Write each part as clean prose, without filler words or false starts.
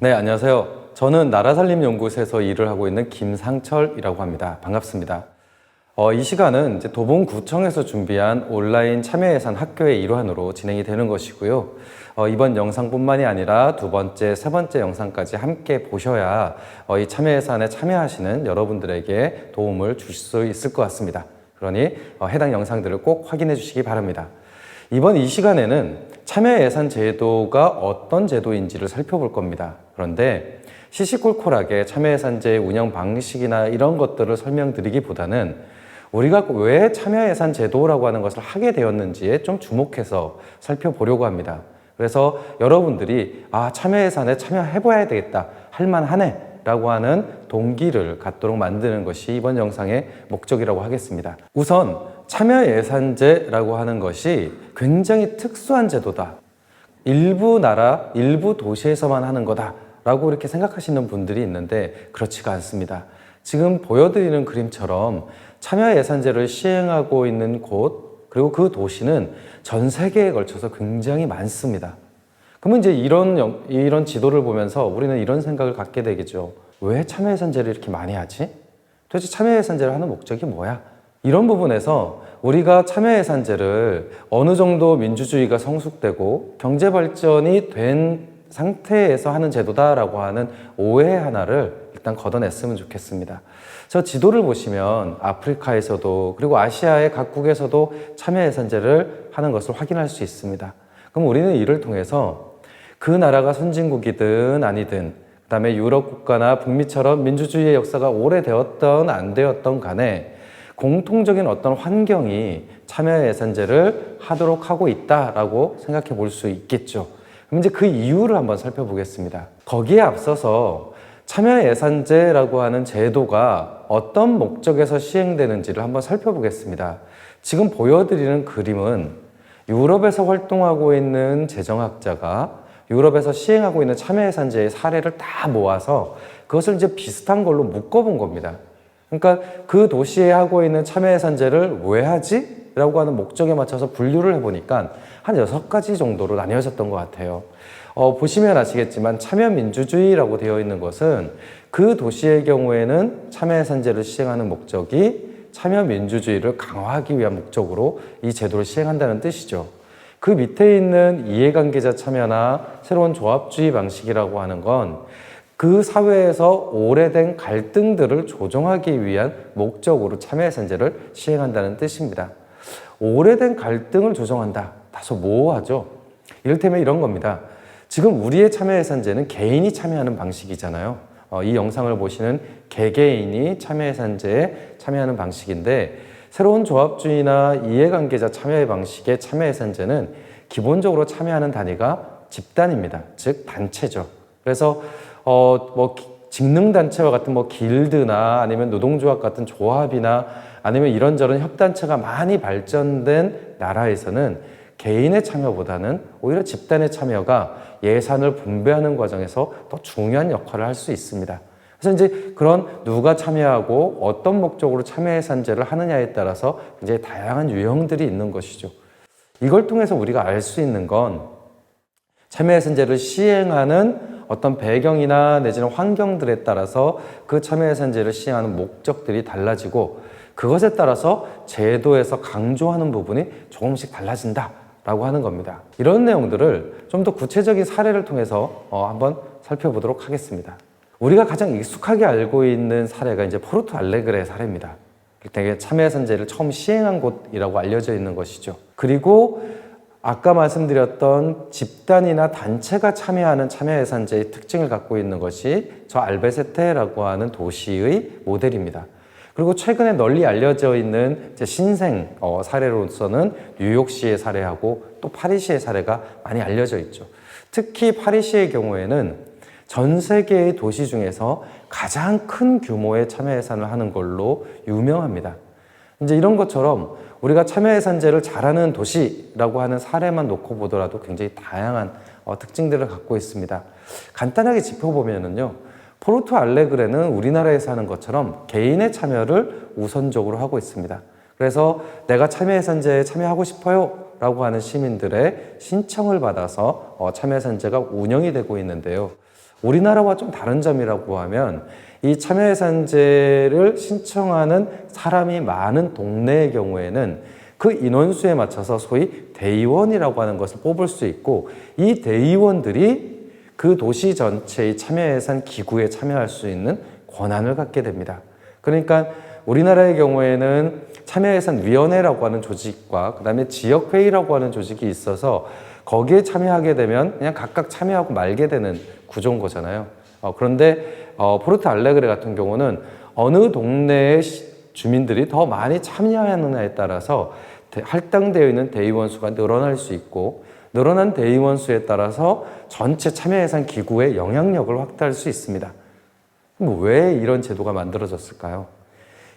네, 안녕하세요. 저는 나라살림연구소에서 일을 하고 있는 김상철이라고 합니다. 반갑습니다. 이 시간은 이제 도봉구청에서 준비한 온라인 참여예산 학교의 일환으로 진행이 되는 것이고요. 이번 영상뿐만이 아니라 두 번째, 세 번째 영상까지 함께 보셔야 이 참여예산에 참여하시는 여러분들에게 도움을 주실 수 있을 것 같습니다. 그러니 해당 영상들을 꼭 확인해 주시기 바랍니다. 이번 이 시간에는 참여예산 제도가 어떤 제도인지를 살펴볼 겁니다. 그런데 시시콜콜하게 참여예산제의 운영 방식이나 이런 것들을 설명드리기보다는 우리가 왜 참여예산 제도라고 하는 것을 하게 되었는지에 좀 주목해서 살펴보려고 합니다. 그래서 여러분들이 참여예산에 참여해봐야 되겠다, 할만하네 라고 하는 동기를 갖도록 만드는 것이 이번 영상의 목적이라고 하겠습니다. 우선 참여예산제라고 하는 것이 굉장히 특수한 제도다, 일부 나라, 일부 도시에서만 하는 거다 라고 이렇게 생각하시는 분들이 있는데 그렇지가 않습니다. 지금 보여드리는 그림처럼 참여예산제를 시행하고 있는 곳, 그리고 그 도시는 전 세계에 걸쳐서 굉장히 많습니다. 그러면 이제 이런 지도를 보면서 우리는 이런 생각을 갖게 되겠죠. 왜 참여예산제를 이렇게 많이 하지? 도대체 참여예산제를 하는 목적이 뭐야? 이런 부분에서 우리가 참여예산제를 어느 정도 민주주의가 성숙되고 경제발전이 된 상태에서 하는 제도다라고 하는 오해 하나를 일단 걷어냈으면 좋겠습니다. 저 지도를 보시면 아프리카에서도 그리고 아시아의 각국에서도 참여예산제를 하는 것을 확인할 수 있습니다. 그럼 우리는 이를 통해서 그 나라가 선진국이든 아니든, 그 다음에 유럽 국가나 북미처럼 민주주의의 역사가 오래되었던 안 되었던 간에 공통적인 어떤 환경이 참여예산제를 하도록 하고 있다라고 생각해 볼 수 있겠죠. 그럼 이제 그 이유를 한번 살펴보겠습니다. 거기에 앞서서 참여예산제라고 하는 제도가 어떤 목적에서 시행되는지를 한번 살펴보겠습니다. 지금 보여드리는 그림은 유럽에서 활동하고 있는 재정학자가 유럽에서 시행하고 있는 참여예산제의 사례를 다 모아서 그것을 이제 비슷한 걸로 묶어본 겁니다. 그러니까 그 도시에 하고 있는 참여예산제를 왜 하지? 라고 하는 목적에 맞춰서 분류를 해보니까 한 6가지 정도로 나뉘어졌던 것 같아요. 보시면 아시겠지만 참여민주주의라고 되어 있는 것은 그 도시의 경우에는 참여예산제를 시행하는 목적이 참여민주주의를 강화하기 위한 목적으로 이 제도를 시행한다는 뜻이죠. 그 밑에 있는 이해관계자 참여나 새로운 조합주의 방식이라고 하는 건 그 사회에서 오래된 갈등들을 조정하기 위한 목적으로 참여예산제를 시행한다는 뜻입니다. 오래된 갈등을 조정한다. 다소 모호하죠. 이를테면 이런 겁니다. 지금 우리의 참여예산제는 개인이 참여하는 방식이잖아요. 이 영상을 보시는 개개인이 참여예산제에 참여하는 방식인데, 새로운 조합주의나 이해관계자 참여의 방식의 참여예산제는 기본적으로 참여하는 단위가 집단입니다. 즉 단체죠. 그래서 직능단체와 같은 길드나 아니면 노동조합 같은 조합이나 아니면 이런저런 협단체가 많이 발전된 나라에서는 개인의 참여보다는 오히려 집단의 참여가 예산을 분배하는 과정에서 더 중요한 역할을 할 수 있습니다. 그래서 이제 그런 누가 참여하고 어떤 목적으로 참여예산제를 하느냐에 따라서 이제 다양한 유형들이 있는 것이죠. 이걸 통해서 우리가 알 수 있는 건 참여예산제를 시행하는 어떤 배경이나 내지는 환경들에 따라서 그 참여예산제를 시행하는 목적들이 달라지고 그것에 따라서 제도에서 강조하는 부분이 조금씩 달라진다라고 하는 겁니다. 이런 내용들을 좀 더 구체적인 사례를 통해서 한번 살펴보도록 하겠습니다. 우리가 가장 익숙하게 알고 있는 사례가 이제 포르투 알레그레 사례입니다. 되게 참여예산제를 처음 시행한 곳이라고 알려져 있는 것이죠. 그리고 아까 말씀드렸던 집단이나 단체가 참여하는 참여예산제의 특징을 갖고 있는 것이 저 알베세테라고 하는 도시의 모델입니다. 그리고 최근에 널리 알려져 있는 신생 사례로서는 뉴욕시의 사례하고 또 파리시의 사례가 많이 알려져 있죠. 특히 파리시의 경우에는 전 세계의 도시 중에서 가장 큰 규모의 참여예산을 하는 걸로 유명합니다. 이제 이런 것처럼 우리가 참여예산제를 잘하는 도시라고 하는 사례만 놓고 보더라도 굉장히 다양한 특징들을 갖고 있습니다. 간단하게 짚어보면은요, 포르투 알레그레는 우리나라에서 하는 것처럼 개인의 참여를 우선적으로 하고 있습니다. 그래서 내가 참여예산제에 참여하고 싶어요 라고 하는 시민들의 신청을 받아서 참여예산제가 운영이 되고 있는데요. 우리나라와 좀 다른 점이라고 하면 이 참여예산제를 신청하는 사람이 많은 동네의 경우에는 그 인원수에 맞춰서 소위 대의원이라고 하는 것을 뽑을 수 있고, 이 대의원들이 그 도시 전체의 참여예산 기구에 참여할 수 있는 권한을 갖게 됩니다. 그러니까 우리나라의 경우에는 참여예산위원회라고 하는 조직과 그다음에 지역회의라고 하는 조직이 있어서 거기에 참여하게 되면 그냥 각각 참여하고 말게 되는 구조인 거잖아요. 그런데 포르투 알레그레 같은 경우는 어느 동네의 주민들이 더 많이 참여하느냐에 따라서 할당되어 있는 대의원 수가 늘어날 수 있고, 늘어난 대의원 수에 따라서 전체 참여예산 기구의 영향력을 확대할 수 있습니다. 왜 이런 제도가 만들어졌을까요?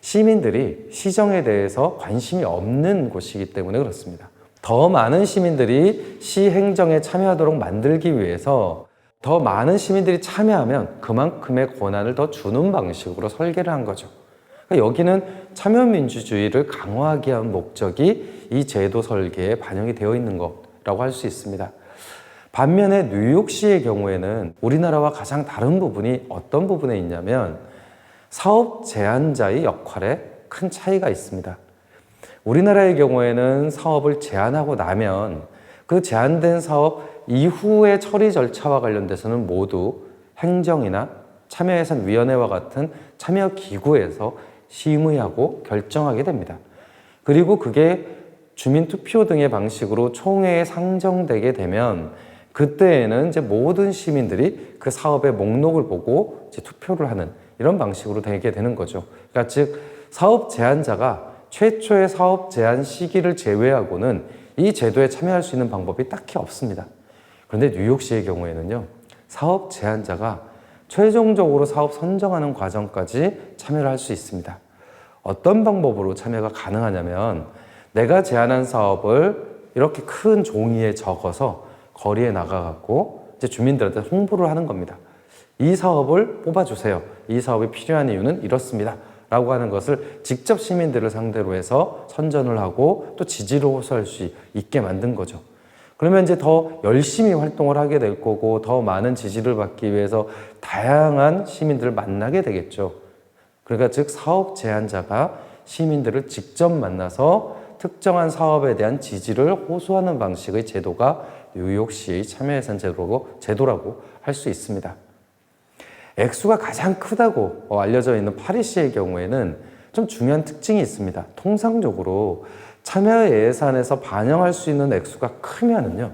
시민들이 시정에 대해서 관심이 없는 곳이기 때문에 그렇습니다. 더 많은 시민들이 시 행정에 참여하도록 만들기 위해서 더 많은 시민들이 참여하면 그만큼의 권한을 더 주는 방식으로 설계를 한 거죠. 그러니까 여기는 참여민주주의를 강화하기 위한 목적이 이 제도 설계에 반영이 되어 있는 거라고 할 수 있습니다. 반면에 뉴욕시의 경우에는 우리나라와 가장 다른 부분이 어떤 부분에 있냐면 사업 제안자의 역할에 큰 차이가 있습니다. 우리나라의 경우에는 사업을 제안하고 나면 그 제안된 사업 이후의 처리 절차와 관련돼서는 모두 행정이나 참여예산위원회와 같은 참여기구에서 심의하고 결정하게 됩니다. 그리고 그게 주민투표 등의 방식으로 총회에 상정되게 되면 그때에는 이제 모든 시민들이 그 사업의 목록을 보고 이제 투표를 하는 이런 방식으로 되게 되는 거죠. 그러니까 즉 사업 제안자가 최초의 사업 제안 시기를 제외하고는 이 제도에 참여할 수 있는 방법이 딱히 없습니다. 그런데 뉴욕시의 경우에는요, 사업 제안자가 최종적으로 사업 선정하는 과정까지 참여를 할 수 있습니다. 어떤 방법으로 참여가 가능하냐면 내가 제안한 사업을 이렇게 큰 종이에 적어서 거리에 나가갖고 이제 주민들한테 홍보를 하는 겁니다. 이 사업을 뽑아주세요. 이 사업이 필요한 이유는 이렇습니다. 라고 하는 것을 직접 시민들을 상대로 해서 선전을 하고 또 지지를 호소할 수 있게 만든 거죠. 그러면 이제 더 열심히 활동을 하게 될 거고 더 많은 지지를 받기 위해서 다양한 시민들을 만나게 되겠죠. 그러니까 즉 사업 제안자가 시민들을 직접 만나서 특정한 사업에 대한 지지를 호소하는 방식의 제도가 뉴욕시의 참여예산 제도라고 할 수 있습니다. 액수가 가장 크다고 알려져 있는 파리시의 경우에는 좀 중요한 특징이 있습니다. 통상적으로 참여 예산에서 반영할 수 있는 액수가 크면은요,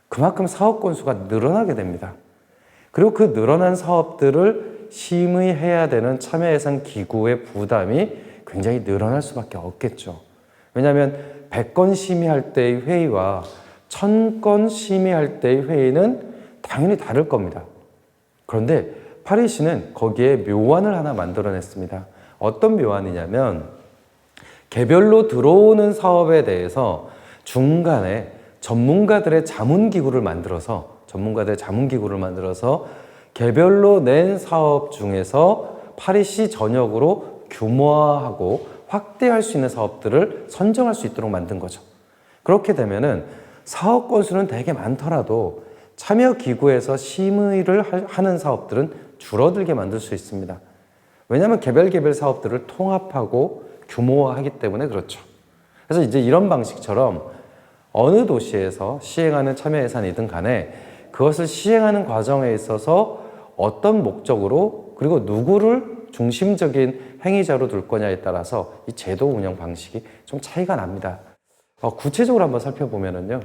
그만큼 사업 건수가 늘어나게 됩니다. 그리고 그 늘어난 사업들을 심의해야 되는 참여 예산 기구의 부담이 굉장히 늘어날 수밖에 없겠죠. 왜냐하면 100건 심의할 때의 회의와 1000건 심의할 때의 회의는 당연히 다를 겁니다. 그런데 파리시는 거기에 묘안을 하나 만들어냈습니다. 어떤 묘안이냐면 개별로 들어오는 사업에 대해서 중간에 전문가들의 자문기구를 만들어서 개별로 낸 사업 중에서 파리시 전역으로 규모화하고 확대할 수 있는 사업들을 선정할 수 있도록 만든 거죠. 그렇게 되면은 사업 건수는 되게 많더라도 참여기구에서 심의를 하는 사업들은 줄어들게 만들 수 있습니다. 왜냐하면 개별 사업들을 통합하고 규모화하기 때문에 그렇죠. 그래서 이제 이런 방식처럼 어느 도시에서 시행하는 참여 예산이든 간에 그것을 시행하는 과정에 있어서 어떤 목적으로 그리고 누구를 중심적인 행위자로 둘 거냐에 따라서 이 제도 운영 방식이 좀 차이가 납니다. 구체적으로 한번 살펴보면은요,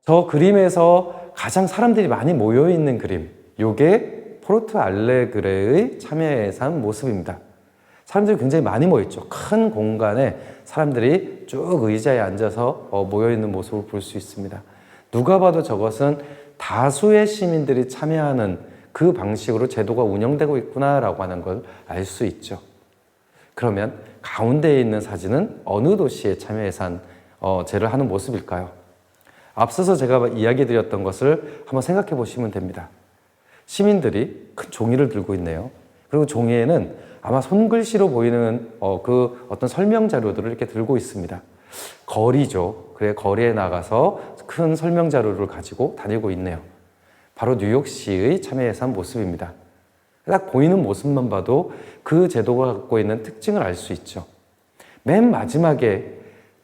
저 그림에서 가장 사람들이 많이 모여 있는 그림, 이게 포르투 알레그레의 참여 예산 모습입니다. 사람들이 굉장히 많이 모여 있죠. 큰 공간에 사람들이 쭉 의자에 앉아서 모여 있는 모습을 볼 수 있습니다. 누가 봐도 저것은 다수의 시민들이 참여하는 그 방식으로 제도가 운영되고 있구나라고 하는 걸 알 수 있죠. 그러면 가운데에 있는 사진은 어느 도시의 참여 예산제를 하는 모습일까요? 앞서서 제가 이야기 드렸던 것을 한번 생각해 보시면 됩니다. 시민들이 큰 종이를 들고 있네요. 그리고 종이에는 아마 손글씨로 보이는 그 어떤 설명 자료들을 이렇게 들고 있습니다. 거리죠. 그래, 거리에 나가서 큰 설명 자료를 가지고 다니고 있네요. 바로 뉴욕시의 참여예산 모습입니다. 딱 보이는 모습만 봐도 그 제도가 갖고 있는 특징을 알 수 있죠. 맨 마지막에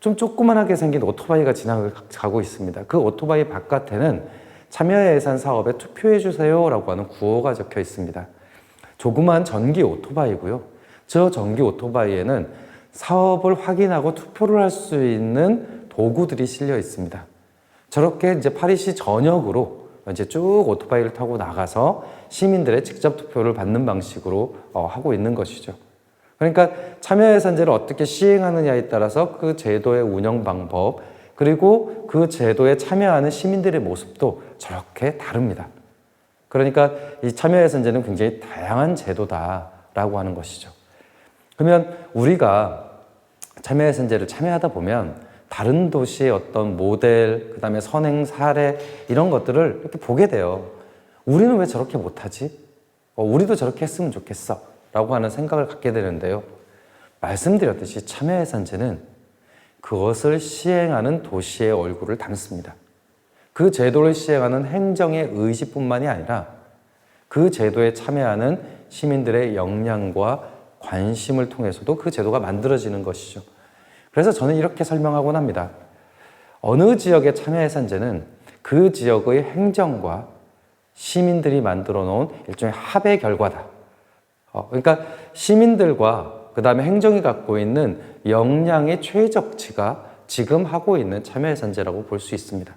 좀 조그만하게 생긴 오토바이가 지나가고 있습니다. 그 오토바이 바깥에는 참여예산 사업에 투표해주세요 라고 하는 구호가 적혀 있습니다. 조그만 전기 오토바이고요. 저 전기 오토바이에는 사업을 확인하고 투표를 할 수 있는 도구들이 실려 있습니다. 저렇게 이제 파리시 전역으로 이제 쭉 오토바이를 타고 나가서 시민들의 직접 투표를 받는 방식으로 하고 있는 것이죠. 그러니까 참여예산제를 어떻게 시행하느냐에 따라서 그 제도의 운영 방법, 그리고 그 제도에 참여하는 시민들의 모습도 저렇게 다릅니다. 그러니까 이 참여예산제는 굉장히 다양한 제도다라고 하는 것이죠. 그러면 우리가 참여예산제를 참여하다 보면 다른 도시의 어떤 모델, 그 다음에 선행 사례 이런 것들을 이렇게 보게 돼요. 우리는 왜 저렇게 못하지? 우리도 저렇게 했으면 좋겠어 라고 하는 생각을 갖게 되는데요. 말씀드렸듯이 참여예산제는 그것을 시행하는 도시의 얼굴을 담습니다. 그 제도를 시행하는 행정의 의지뿐만이 아니라 그 제도에 참여하는 시민들의 역량과 관심을 통해서도 그 제도가 만들어지는 것이죠. 그래서 저는 이렇게 설명하곤 합니다. 어느 지역의 참여예산제는 그 지역의 행정과 시민들이 만들어 놓은 일종의 합의 결과다. 그러니까 시민들과 그 다음에 행정이 갖고 있는 역량의 최적치가 지금 하고 있는 참여예산제라고 볼 수 있습니다.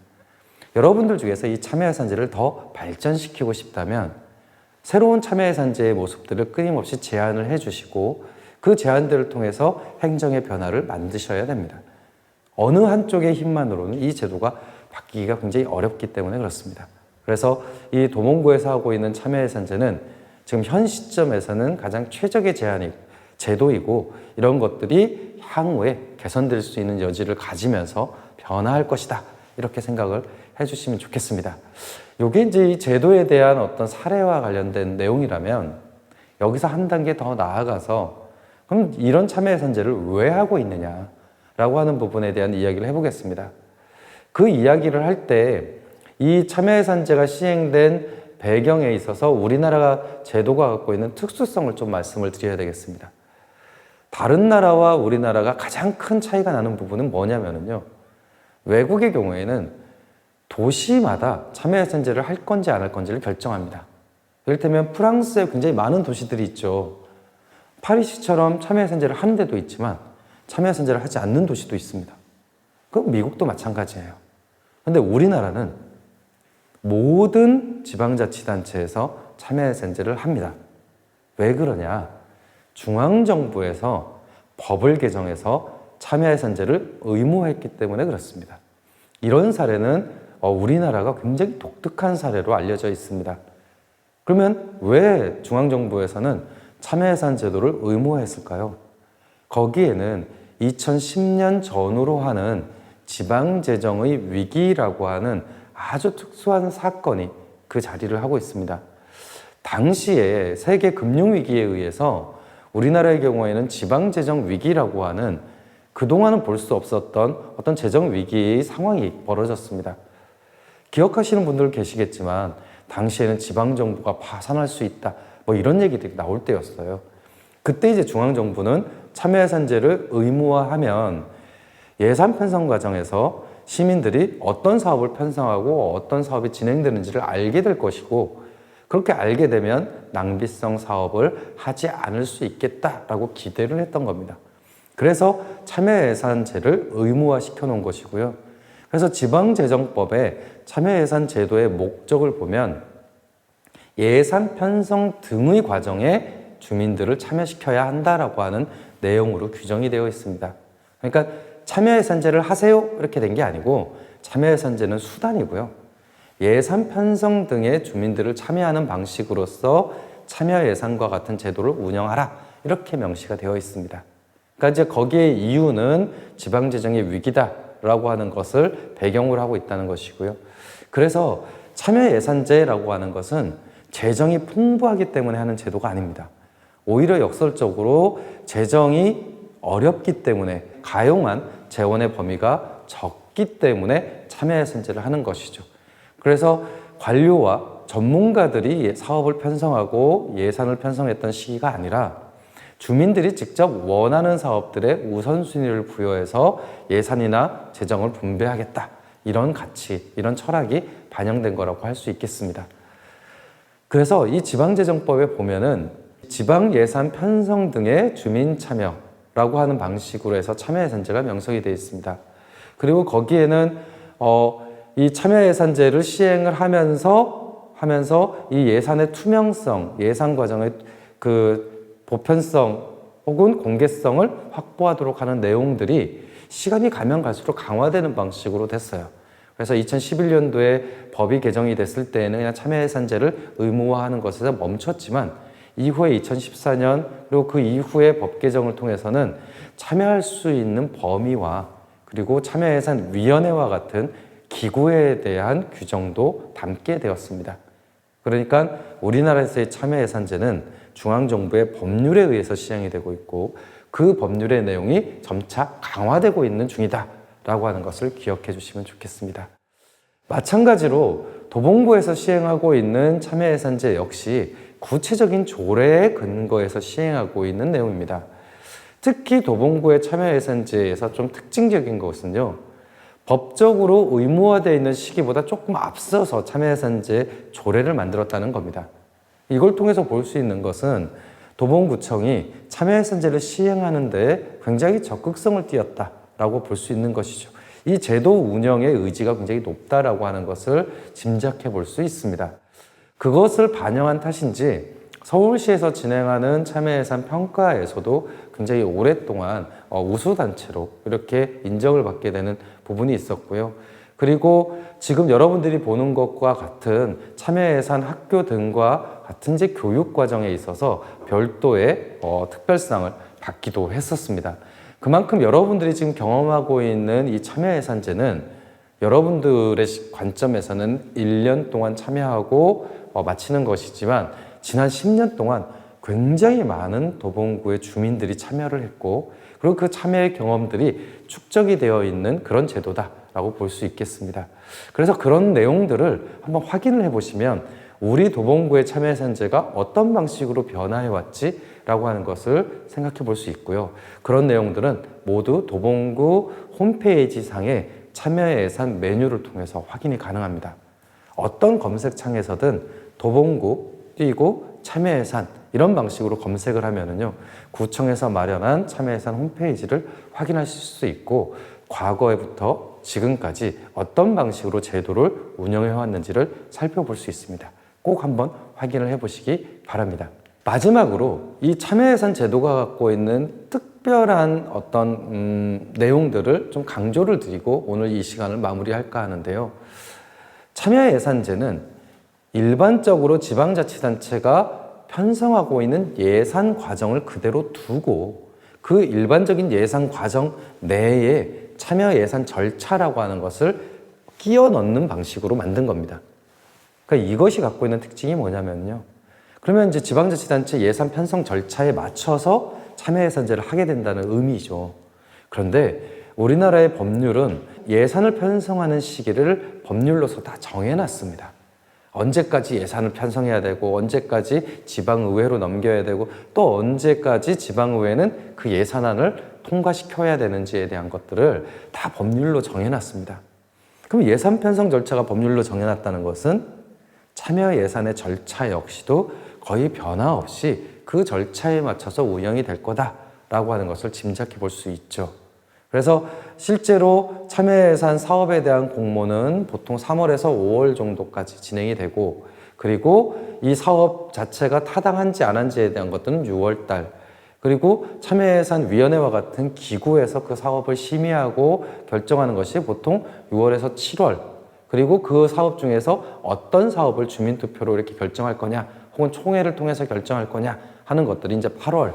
여러분들 중에서 이 참여예산제를 더 발전시키고 싶다면 새로운 참여예산제의 모습들을 끊임없이 제안을 해주시고 그 제안들을 통해서 행정의 변화를 만드셔야 됩니다. 어느 한쪽의 힘만으로는 이 제도가 바뀌기가 굉장히 어렵기 때문에 그렇습니다. 그래서 이 도몽구에서 하고 있는 참여예산제는 지금 현 시점에서는 가장 최적의 제도이고 이런 것들이 향후에 개선될 수 있는 여지를 가지면서 변화할 것이다. 이렇게 생각을 해주시면 좋겠습니다. 이게 이제 이 제도에 대한 어떤 사례와 관련된 내용이라면 여기서 한 단계 더 나아가서 그럼 이런 참여예산제를 왜 하고 있느냐라고 하는 부분에 대한 이야기를 해보겠습니다. 그 이야기를 할 때 이 참여예산제가 시행된 배경에 있어서 우리나라가 제도가 갖고 있는 특수성을 좀 말씀을 드려야 되겠습니다. 다른 나라와 우리나라가 가장 큰 차이가 나는 부분은 뭐냐면요. 외국의 경우에는 도시마다 참여예산제를 할 건지 안 할 건지를 결정합니다. 이를테면 프랑스에 굉장히 많은 도시들이 있죠. 파리시처럼 참여예산제를 하는 데도 있지만 참여예산제를 하지 않는 도시도 있습니다. 그럼 미국도 마찬가지예요. 그런데 우리나라는 모든 지방자치단체에서 참여예산제를 합니다. 왜 그러냐? 중앙정부에서 법을 개정해서 참여예산제를 의무화했기 때문에 그렇습니다. 이런 사례는 우리나라가 굉장히 독특한 사례로 알려져 있습니다. 그러면 왜 중앙정부에서는 참여예산 제도를 의무화했을까요? 거기에는 2010년 전후로 하는 지방재정의 위기라고 하는 아주 특수한 사건이 그 자리를 하고 있습니다. 당시에 세계 금융위기에 의해서 우리나라의 경우에는 지방재정 위기라고 하는 그동안은 볼 수 없었던 어떤 재정 위기의 상황이 벌어졌습니다. 기억하시는 분들 계시겠지만 당시에는 지방정부가 파산할 수 있다 뭐 이런 얘기들이 나올 때였어요. 그때 이제 중앙정부는 참여예산제를 의무화하면 예산 편성 과정에서 시민들이 어떤 사업을 편성하고 어떤 사업이 진행되는지를 알게 될 것이고 그렇게 알게 되면 낭비성 사업을 하지 않을 수 있겠다라고 기대를 했던 겁니다. 그래서 참여예산제를 의무화시켜 놓은 것이고요. 그래서 지방재정법에 참여예산제도의 목적을 보면 예산 편성 등의 과정에 주민들을 참여시켜야 한다라고 하는 내용으로 규정이 되어 있습니다. 그러니까 참여예산제를 하세요 이렇게 된 게 아니고 참여예산제는 수단이고요. 예산 편성 등의 주민들을 참여하는 방식으로서 참여예산과 같은 제도를 운영하라 이렇게 명시가 되어 있습니다. 그러니까 이제 거기에 이유는 지방재정의 위기다라고 하는 것을 배경으로 하고 있다는 것이고요. 그래서 참여예산제라고 하는 것은 재정이 풍부하기 때문에 하는 제도가 아닙니다. 오히려 역설적으로 재정이 어렵기 때문에 가용한 재원의 범위가 적기 때문에 참여예산제를 하는 것이죠. 그래서 관료와 전문가들이 사업을 편성하고 예산을 편성했던 시기가 아니라 주민들이 직접 원하는 사업들의 우선순위를 부여해서 예산이나 재정을 분배하겠다. 이런 가치, 이런 철학이 반영된 거라고 할 수 있겠습니다. 그래서 이 지방재정법에 보면은 지방예산 편성 등의 주민 참여라고 하는 방식으로 해서 참여예산제가 명석이 되어 있습니다. 그리고 거기에는 이 참여예산제를 시행을 하면서 이 예산의 투명성, 예산 과정의 그 보편성 혹은 공개성을 확보하도록 하는 내용들이 시간이 가면 갈수록 강화되는 방식으로 됐어요. 그래서 2011년도에 법이 개정이 됐을 때에는 그냥 참여예산제를 의무화하는 것에서 멈췄지만 이후에 2014년 그리고 그 이후에 법 개정을 통해서는 참여할 수 있는 범위와 그리고 참여예산위원회와 같은 기구에 대한 규정도 담게 되었습니다. 그러니까 우리나라에서의 참여예산제는 중앙정부의 법률에 의해서 시행이 되고 있고 그 법률의 내용이 점차 강화되고 있는 중이다 라고 하는 것을 기억해 주시면 좋겠습니다. 마찬가지로 도봉구에서 시행하고 있는 참여예산제 역시 구체적인 조례에 근거해서 시행하고 있는 내용입니다. 특히 도봉구의 참여예산제에서 좀 특징적인 것은요, 법적으로 의무화되어 있는 시기보다 조금 앞서서 참여예산제 조례를 만들었다는 겁니다. 이걸 통해서 볼 수 있는 것은 도봉구청이 참여예산제를 시행하는 데 굉장히 적극성을 띄었다라고 볼 수 있는 것이죠. 이 제도 운영의 의지가 굉장히 높다라고 하는 것을 짐작해 볼 수 있습니다. 그것을 반영한 탓인지 서울시에서 진행하는 참여예산 평가에서도 굉장히 오랫동안 우수단체로 이렇게 인정을 받게 되는 부분이 있었고요. 그리고 지금 여러분들이 보는 것과 같은 참여예산 학교 등과 같은 이제 교육 과정에 있어서 별도의 특별상을 받기도 했었습니다. 그만큼 여러분들이 지금 경험하고 있는 이 참여예산제는 여러분들의 관점에서는 1년 동안 참여하고 마치는 것이지만 지난 10년 동안 굉장히 많은 도봉구의 주민들이 참여를 했고 그리고 그 참여의 경험들이 축적이 되어 있는 그런 제도다라고 볼 수 있겠습니다. 그래서 그런 내용들을 한번 확인을 해보시면 우리 도봉구의 참여예산제가 어떤 방식으로 변화해 왔지? 라고 하는 것을 생각해 볼 수 있고요. 그런 내용들은 모두 도봉구 홈페이지 상의 참여예산 메뉴를 통해서 확인이 가능합니다. 어떤 검색창에서든 도봉구 띄고 참여예산 이런 방식으로 검색을 하면은요, 구청에서 마련한 참여예산 홈페이지를 확인하실 수 있고 과거에부터 지금까지 어떤 방식으로 제도를 운영해 왔는지를 살펴볼 수 있습니다. 꼭 한번 확인을 해보시기 바랍니다. 마지막으로 이 참여예산 제도가 갖고 있는 특별한 어떤 내용들을 좀 강조를 드리고 오늘 이 시간을 마무리할까 하는데요. 참여예산제는 일반적으로 지방자치단체가 편성하고 있는 예산 과정을 그대로 두고 그 일반적인 예산 과정 내에 참여예산 절차라고 하는 것을 끼워 넣는 방식으로 만든 겁니다. 그러니까 이것이 갖고 있는 특징이 뭐냐면요. 그러면 이제 지방자치단체 예산 편성 절차에 맞춰서 참여예산제를 하게 된다는 의미죠. 그런데 우리나라의 법률은 예산을 편성하는 시기를 법률로서 다 정해놨습니다. 언제까지 예산을 편성해야 되고 언제까지 지방의회로 넘겨야 되고 또 언제까지 지방의회는 그 예산안을 통과시켜야 되는지에 대한 것들을 다 법률로 정해놨습니다. 그럼 예산 편성 절차가 법률로 정해놨다는 것은 참여 예산의 절차 역시도 거의 변화 없이 그 절차에 맞춰서 운영이 될 거다라고 하는 것을 짐작해 볼 수 있죠. 그래서 실제로 참여예산 사업에 대한 공모는 보통 3월에서 5월 정도까지 진행이 되고 그리고 이 사업 자체가 타당한지 안 한지에 대한 것들은 6월 달 그리고 참여예산위원회와 같은 기구에서 그 사업을 심의하고 결정하는 것이 보통 6월에서 7월 그리고 그 사업 중에서 어떤 사업을 주민투표로 이렇게 결정할 거냐 혹은 총회를 통해서 결정할 거냐 하는 것들이 이제 8월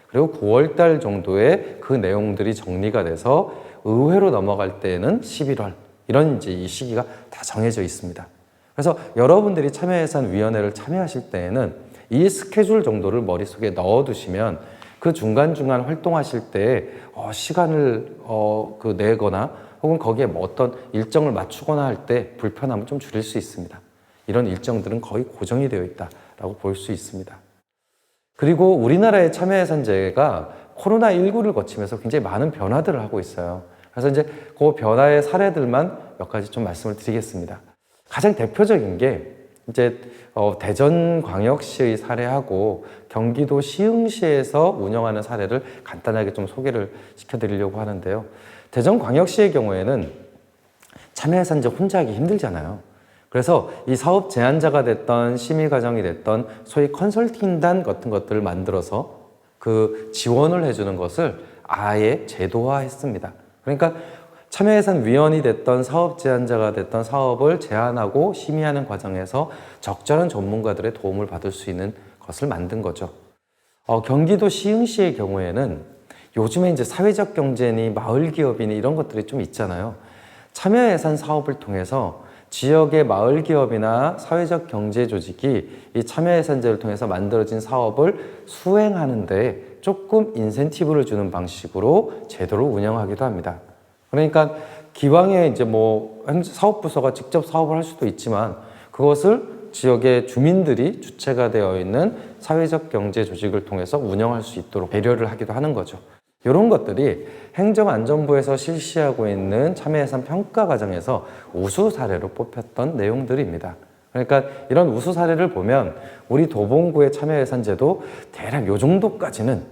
그리고 9월 달 정도에 그 내용들이 정리가 돼서 의회로 넘어갈 때에는 11월 이런 이제 이 시기가 다 정해져 있습니다. 그래서 여러분들이 참여예산위원회를 참여하실 때에는 이 스케줄 정도를 머릿속에 넣어두시면 그 중간중간 활동하실 때 시간을 내거나 혹은 거기에 뭐 어떤 일정을 맞추거나 할 때 불편함을 좀 줄일 수 있습니다. 이런 일정들은 거의 고정이 되어 있다라고 볼 수 있습니다. 그리고 우리나라의 참여예산제가 코로나19를 거치면서 굉장히 많은 변화들을 하고 있어요. 그래서 이제 그 변화의 사례들만 몇 가지 좀 말씀을 드리겠습니다. 가장 대표적인 게 이제 대전광역시의 사례하고 경기도 시흥시에서 운영하는 사례를 간단하게 좀 소개를 시켜드리려고 하는데요. 대전광역시의 경우에는 참여예산제 혼자 하기 힘들잖아요. 그래서 이 사업 제안자가 됐던 심의과정이 됐던 소위 컨설팅단 같은 것들을 만들어서 그 지원을 해주는 것을 아예 제도화했습니다. 그러니까 참여예산위원이 됐던 사업 제안자가 됐던 사업을 제안하고 심의하는 과정에서 적절한 전문가들의 도움을 받을 수 있는 것을 만든 거죠. 경기도 시흥시의 경우에는 요즘에 이제 사회적 경제니 마을 기업이니 이런 것들이 좀 있잖아요. 참여예산 사업을 통해서 지역의 마을 기업이나 사회적 경제 조직이 이 참여예산제를 통해서 만들어진 사업을 수행하는데 조금 인센티브를 주는 방식으로 제도를 운영하기도 합니다. 그러니까 기왕에 이제 뭐 사업부서가 직접 사업을 할 수도 있지만 그것을 지역의 주민들이 주체가 되어 있는 사회적 경제 조직을 통해서 운영할 수 있도록 배려를 하기도 하는 거죠. 이런 것들이 행정안전부에서 실시하고 있는 참여예산 평가 과정에서 우수 사례로 뽑혔던 내용들입니다. 그러니까 이런 우수 사례를 보면 우리 도봉구의 참여예산제도 대략 요 정도까지는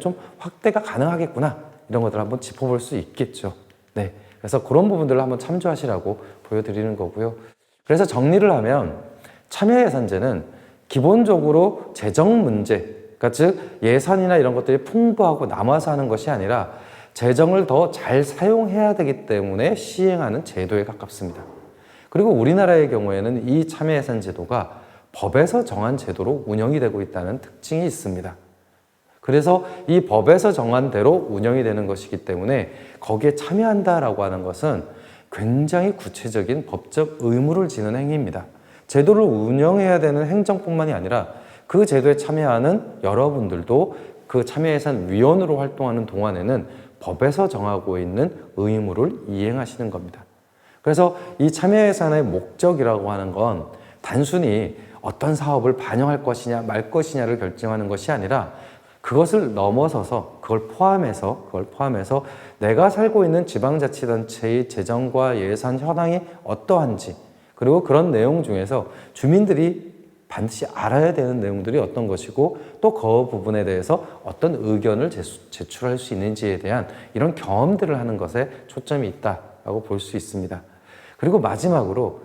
좀 확대가 가능하겠구나, 이런 것들을 한번 짚어볼 수 있겠죠. 네, 그래서 그런 부분들을 한번 참조하시라고 보여드리는 거고요. 그래서 정리를 하면 참여예산제는 기본적으로 재정 문제, 그러니까 즉 예산이나 이런 것들이 풍부하고 남아서 하는 것이 아니라 재정을 더 잘 사용해야 되기 때문에 시행하는 제도에 가깝습니다. 그리고 우리나라의 경우에는 이 참여예산 제도가 법에서 정한 제도로 운영이 되고 있다는 특징이 있습니다. 그래서 이 법에서 정한 대로 운영이 되는 것이기 때문에 거기에 참여한다라고 하는 것은 굉장히 구체적인 법적 의무를 지는 행위입니다. 제도를 운영해야 되는 행정뿐만이 아니라 그 제도에 참여하는 여러분들도 그 참여예산위원으로 활동하는 동안에는 법에서 정하고 있는 의무를 이행하시는 겁니다. 그래서 이 참여예산의 목적이라고 하는 건 단순히 어떤 사업을 반영할 것이냐 말 것이냐를 결정하는 것이 아니라 그것을 넘어서서 그걸 포함해서 내가 살고 있는 지방자치단체의 재정과 예산 현황이 어떠한지, 그리고 그런 내용 중에서 주민들이 반드시 알아야 되는 내용들이 어떤 것이고 또 그 부분에 대해서 어떤 의견을 제출할 수 있는지에 대한 이런 경험들을 하는 것에 초점이 있다라고 볼 수 있습니다. 그리고 마지막으로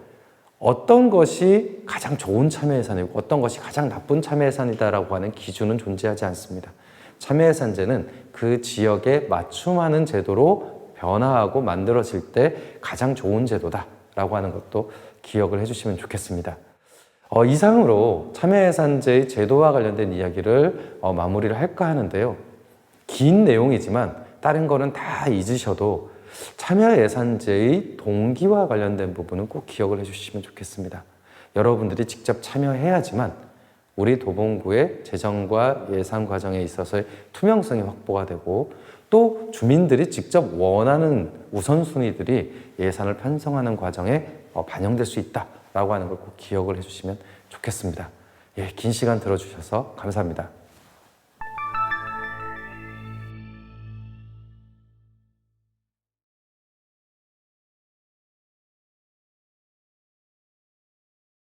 어떤 것이 가장 좋은 참여예산이고 어떤 것이 가장 나쁜 참여예산이다라고 하는 기준은 존재하지 않습니다. 참여예산제는 그 지역에 맞춤하는 제도로 변화하고 만들어질 때 가장 좋은 제도다라고 하는 것도 기억을 해주시면 좋겠습니다. 이상으로 참여예산제의 제도와 관련된 이야기를 마무리를 할까 하는데요. 긴 내용이지만 다른 거는 다 잊으셔도 참여예산제의 동기와 관련된 부분은 꼭 기억을 해주시면 좋겠습니다. 여러분들이 직접 참여해야지만 우리 도봉구의 재정과 예산 과정에 있어서의 투명성이 확보가 되고 또 주민들이 직접 원하는 우선순위들이 예산을 편성하는 과정에 반영될 수 있다라고 하는 걸 꼭 기억을 해주시면 좋겠습니다. 긴 시간 들어주셔서 감사합니다.